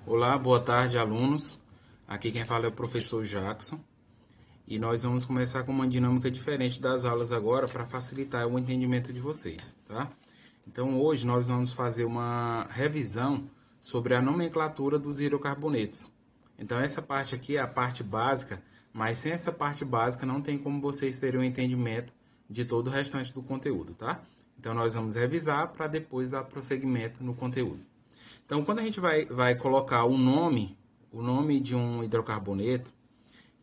Olá, boa tarde, alunos. Aqui quem fala é o professor Jackson. E nós vamos começar com uma dinâmica diferente das aulas agora para facilitar o entendimento de vocês, tá? Então, hoje nós vamos fazer uma revisão sobre a nomenclatura dos hidrocarbonetos. Então, essa parte aqui é a parte básica, mas sem essa parte básica não tem como vocês terem um entendimento de todo o restante do conteúdo, tá? Então, nós vamos revisar para depois dar prosseguimento no conteúdo. Então, quando a gente vai colocar o nome de um hidrocarboneto,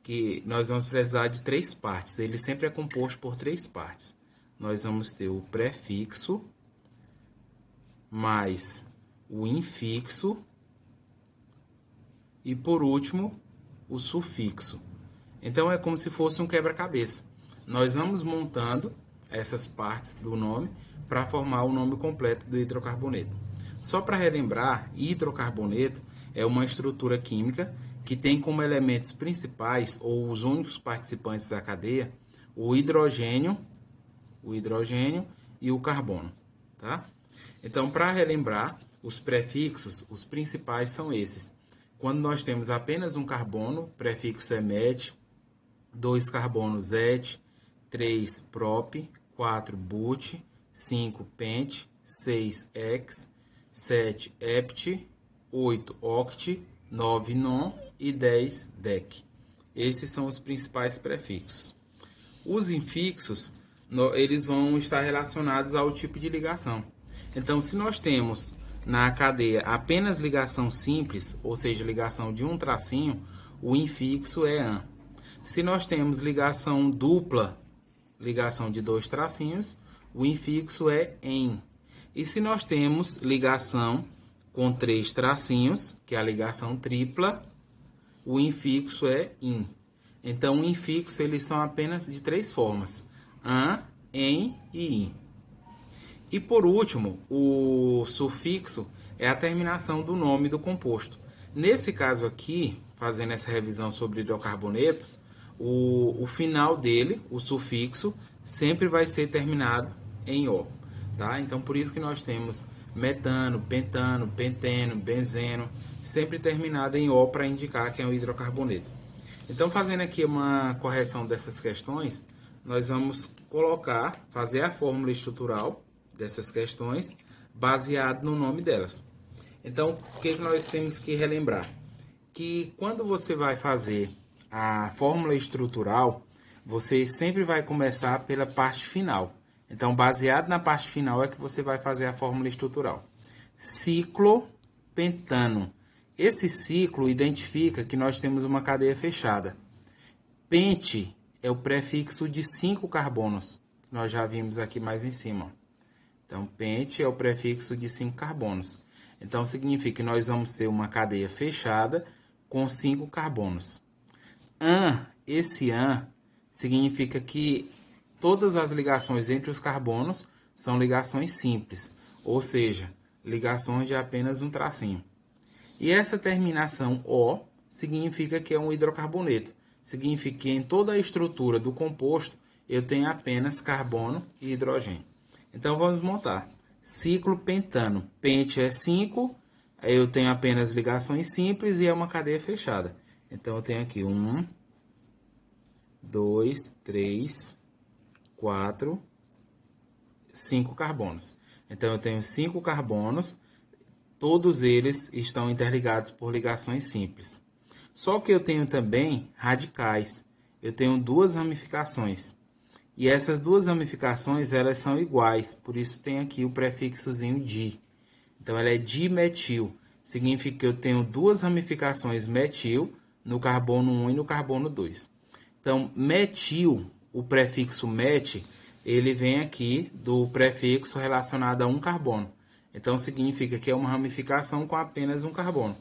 que nós vamos precisar de três partes. Ele sempre é composto por três partes. Nós vamos ter o prefixo, mais o infixo e, por último, o sufixo. Então, é como se fosse um quebra-cabeça. Nós vamos montando essas partes do nome para formar o nome completo do hidrocarboneto. Só para relembrar, hidrocarboneto é uma estrutura química que tem como elementos principais, ou os únicos participantes da cadeia, o hidrogênio e o carbono. Tá? Então, para relembrar, os prefixos, os principais são esses. Quando nós temos apenas um carbono, o prefixo é met, 2 carbonos et, 3 prop, 4 but, 5 pent, 6 hex, 7 hept, 8 oct, 9 non e 10 dec. Esses são os principais prefixos. Os infixos, eles vão estar relacionados ao tipo de ligação. Então, se nós temos na cadeia apenas ligação simples, ou seja, ligação de um tracinho, o infixo é an. Se nós temos ligação dupla, ligação de dois tracinhos, o infixo é en. E se nós temos ligação com três tracinhos, que é a ligação tripla, o infixo é in. Então, o infixo eles são apenas de três formas: an, en e in. E por último, o sufixo é a terminação do nome do composto. Nesse caso aqui, fazendo essa revisão sobre hidrocarboneto, o final dele, o sufixo, sempre vai ser terminado em O. Tá? Então, por isso que nós temos metano, pentano, penteno, benzeno, sempre terminado em O para indicar que é um hidrocarboneto. Então, fazendo aqui uma correção dessas questões, nós vamos fazer a fórmula estrutural dessas questões baseado no nome delas. Então, o que nós temos que relembrar? Que quando você vai fazer a fórmula estrutural, você sempre vai começar pela parte final. Então, baseado na parte final é que você vai fazer a fórmula estrutural. Ciclopentano. Esse ciclo identifica que nós temos uma cadeia fechada. Pente é o prefixo de 5 carbonos, que nós já vimos aqui mais em cima. Então, pente é o prefixo de 5 carbonos. Então, significa que nós vamos ter uma cadeia fechada com 5 carbonos. Esse an significa que todas as ligações entre os carbonos são ligações simples, ou seja, ligações de apenas um tracinho. E essa terminação O significa que é um hidrocarboneto. Significa que em toda a estrutura do composto eu tenho apenas carbono e hidrogênio. Então vamos montar. Ciclo pentano. Pente é 5, eu tenho apenas ligações simples e é uma cadeia fechada. Então eu tenho aqui 1, 2, 3, 4, 5 carbonos. Então eu tenho 5 carbonos, todos eles estão interligados por ligações simples. Só que eu tenho também radicais. Eu tenho duas ramificações. E essas duas ramificações, elas são iguais, por isso tem aqui o prefixozinho di. Então ela é dimetil. Significa que eu tenho duas ramificações metil no carbono 1 e no carbono 2. Então, metil, o prefixo met, ele vem aqui do prefixo relacionado a um carbono. Então, significa que é uma ramificação com apenas um carbono.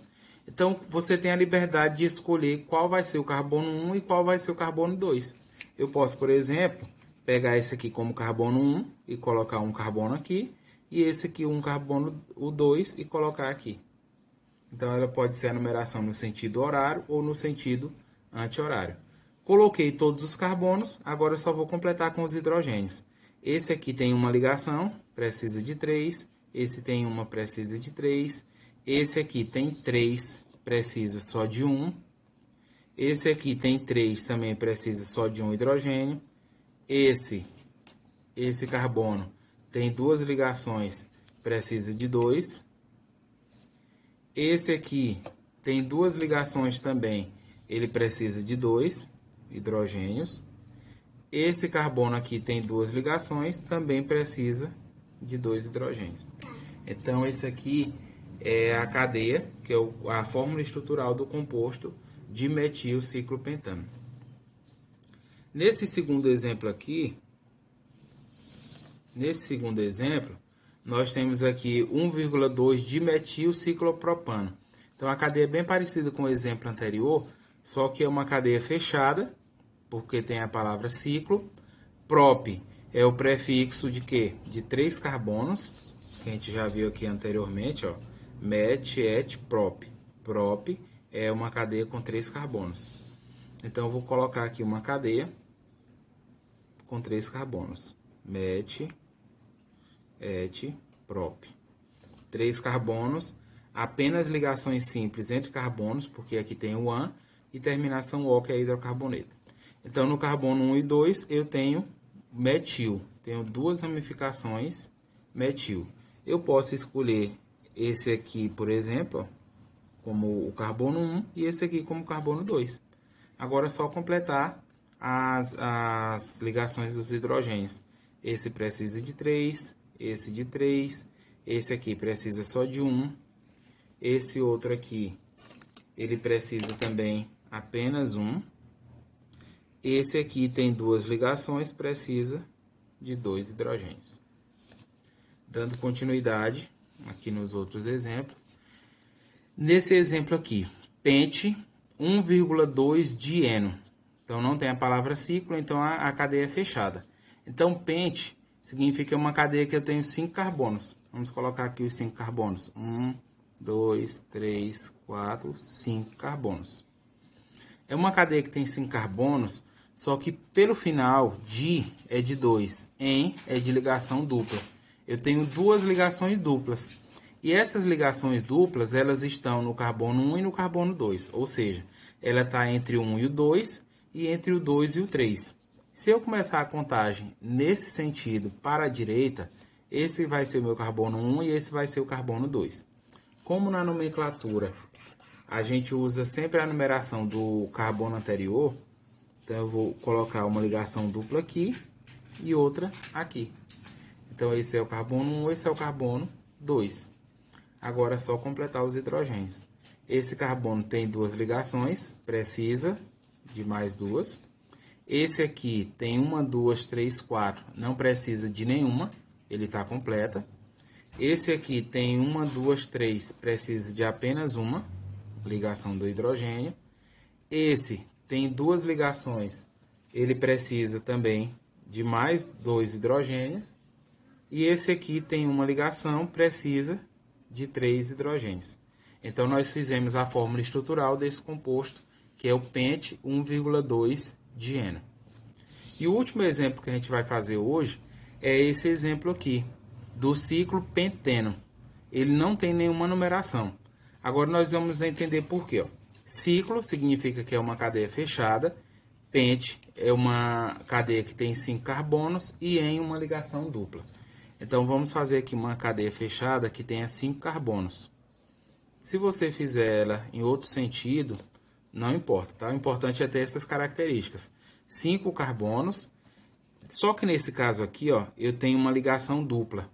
Então, você tem a liberdade de escolher qual vai ser o carbono 1 e qual vai ser o carbono 2. Eu posso, por exemplo, pegar esse aqui como carbono 1 e colocar um carbono aqui, e esse aqui um carbono, o 2, e colocar aqui. Então, ela pode ser a numeração no sentido horário ou no sentido anti-horário. Coloquei todos os carbonos, agora eu só vou completar com os hidrogênios. Esse aqui tem uma ligação, precisa de 3. Esse tem uma, precisa de 3. Esse aqui tem 3, precisa só de um. Esse aqui tem 3, também precisa só de um hidrogênio. Esse carbono tem 2 ligações, precisa de 2. Esse aqui tem 2 ligações também, ele precisa de 2 hidrogênios. Esse carbono aqui tem 2 ligações, também precisa de 2 hidrogênios. Então, esse aqui é a cadeia, que é a fórmula estrutural do composto dimetilciclopentano. Nesse segundo exemplo aqui, nós temos aqui 1,2 dimetilciclopropano. Então, a cadeia é bem parecida com o exemplo anterior, só que é uma cadeia fechada, porque tem a palavra ciclo. Prop é o prefixo de quê? De 3 carbonos, que a gente já viu aqui anteriormente, ó. Met, et, prop. Prop é uma cadeia com 3 carbonos. Então, eu vou colocar aqui uma cadeia com 3 carbonos. Met, et, prop. 3 carbonos, apenas ligações simples entre carbonos, porque aqui tem o AN, e terminação O, que é hidrocarboneto. Então, no carbono 1 e 2, eu tenho metil. Tenho 2 ramificações metil. Eu posso escolher esse aqui, por exemplo, como o carbono 1 e esse aqui como carbono 2. Agora é só completar as ligações dos hidrogênios. Esse precisa de 3, esse de 3, esse aqui precisa só de 1, esse outro aqui, ele precisa também apenas 1, esse aqui tem 2 ligações, precisa de 2 hidrogênios. Dando continuidade aqui nos outros exemplos. Nesse exemplo aqui, pente 1,2 dieno. Então, não tem a palavra ciclo, então a cadeia é fechada. Então, pente significa uma cadeia que eu tenho 5 carbonos. Vamos colocar aqui os 5 carbonos. 1, 2, 3, 4, 5 carbonos. É uma cadeia que tem 5 carbonos, só que pelo final, di é de 2, en é de ligação dupla. Eu tenho 2 ligações duplas. E essas ligações duplas, elas estão no carbono 1 e no carbono 2. Ou seja, ela está entre o 1 e o 2 e entre o 2 e o 3. Se eu começar a contagem nesse sentido para a direita, esse vai ser o meu carbono 1 e esse vai ser o carbono 2. Como na nomenclatura a gente usa sempre a numeração do carbono anterior, então eu vou colocar uma ligação dupla aqui e outra aqui. Então esse é o carbono 1, esse é o carbono 2. Agora é só completar os hidrogênios. Esse carbono tem 2 ligações, precisa de mais 2. Esse aqui tem 1, 2, 3, 4, não precisa de nenhuma, ele está completa. Esse aqui tem 1, 2, 3, precisa de apenas uma ligação do hidrogênio. Esse tem 2 ligações, ele precisa também de mais 2 hidrogênios. E esse aqui tem uma ligação, precisa de 3 hidrogênios. Então, nós fizemos a fórmula estrutural desse composto, que é o pente 1,2 dieno. E o último exemplo que a gente vai fazer hoje é esse exemplo aqui, do ciclo penteno. Ele não tem nenhuma numeração. Agora nós vamos entender por quê. Ó. Ciclo significa que é uma cadeia fechada, pente é uma cadeia que tem 5 carbonos e em uma ligação dupla. Então vamos fazer aqui uma cadeia fechada que tenha 5 carbonos. Se você fizer ela em outro sentido, não importa, tá? O importante é ter essas características. 5 carbonos, só que nesse caso aqui, ó, eu tenho uma ligação dupla.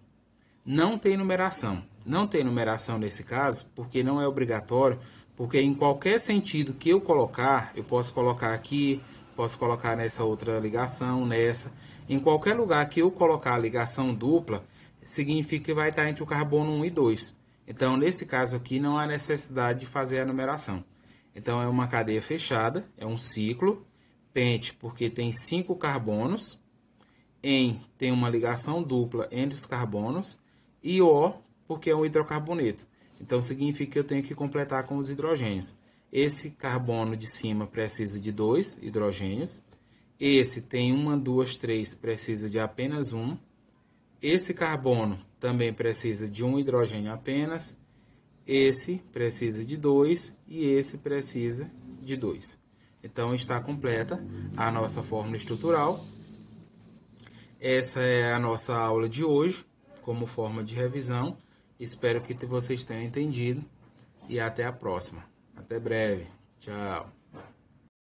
Não tem numeração. Não tem numeração nesse caso, porque não é obrigatório, porque em qualquer sentido que eu colocar, eu posso colocar aqui, posso colocar nessa outra ligação, nessa. Em qualquer lugar que eu colocar a ligação dupla, significa que vai estar entre o carbono 1 e 2. Então, nesse caso aqui, não há necessidade de fazer a numeração. Então, é uma cadeia fechada, é um ciclo. Pente, porque tem 5 carbonos. En tem uma ligação dupla entre os carbonos. E O, porque é um hidrocarboneto. Então, significa que eu tenho que completar com os hidrogênios. Esse carbono de cima precisa de 2 hidrogênios. Esse tem 1, 2, 3, precisa de apenas 1. Esse carbono também precisa de um hidrogênio apenas. esse precisa de 2 e esse precisa de 2. Então, está completa a nossa fórmula estrutural. Essa é a nossa aula de hoje, como forma de revisão. Espero que vocês tenham entendido e até a próxima. Até breve. Tchau.